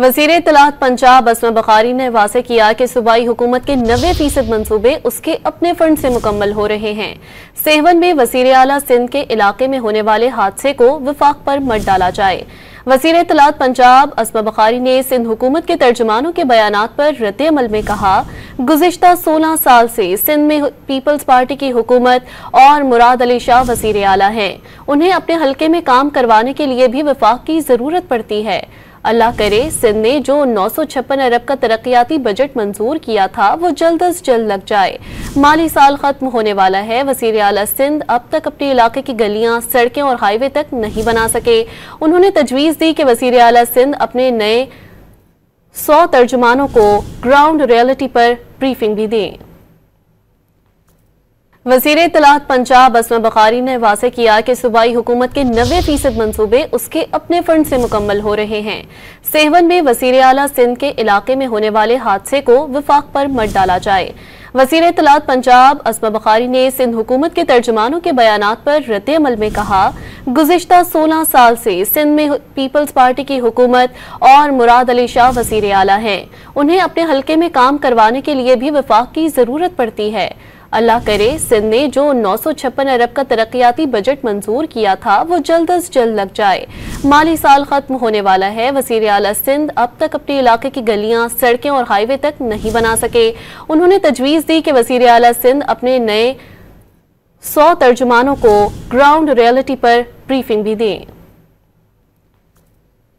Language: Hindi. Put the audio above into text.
वज़ीर इत्तलात पंजाब असमा बखारी ने वाज़ेह किया कि सूबाई हुकूमत के 90% मंसूबे उसके अपने फंड से मुकम्मल हो रहे हैं। सेहवन में वज़ीर आला सिंध के इलाके में होने वाले हादसे को वफाक पर मत डाला जाए। वज़ीर इत्तलात पंजाब असमा बखारी ने सिंध हुकूमत के तर्जुमानों के बयानात पर रद्द अमल में कहा, गुज़िश्ता 16 साल से सिंध में पीपल्स पार्टी की हुकूमत और मुराद अली शाह वज़ीर आला हैं। उन्हें अपने हल्के में काम करवाने के लिए भी वफाक की ज़रूरत पड़ती है। अल्लाह करे सिंध ने जो 956 अरब का तरक्याती बजट मंजूर किया था वो जल्द अज जल्द लग जाए। माली साल खत्म होने वाला है। वज़ीर आला सिंध अब तक अपने इलाके की गलियां, सड़कें और हाईवे तक नहीं बना सके। उन्होंने तजवीज़ दी कि वज़ीर आला सिंध अपने नए 100 तर्जुमानों को ग्राउंड रियलिटी पर ब्रीफिंग भी दें। वज़ीर इत्तलात पंजाब असमा बखारी ने वाज़ेह किया कि सूबाई हुकूमत के 90% मंसूबे उसके अपने फंड से मुकम्मल हो रहे हैं। सेहवन में वज़ीर आला सिंध के इलाके में होने वाले हादसे को वफाक पर मत डाला जाए। वज़ीर इत्तलात पंजाब असमा बखारी ने सिंध हुकूमत के तर्जुमानों के बयानात पर रद्द अमल में कहा, गुज़िश्ता 16 साल से सिंध में पीपल्स पार्टी की हुकूमत और मुराद अली शाह वज़ीर आला हैं। उन्हें अपने हल्के में काम करवाने के लिए भी वफाक की ज़रूरत पड़ती है। अल्लाह करे सिंध ने जो 956 अरब का तरक्याती बजट मंजूर किया था वो जल्द अज जल्द लग जाए। माली साल खत्म होने वाला है। वज़ीर आला सिंध अब तक अपने इलाके की गलियां, सड़कें और हाईवे तक नहीं बना सके। उन्होंने तजवीज़ दी कि वज़ीर आला सिंध अपने नए 100 तर्जुमानों को ग्राउंड रियलिटी पर ब्रीफिंग भी दें।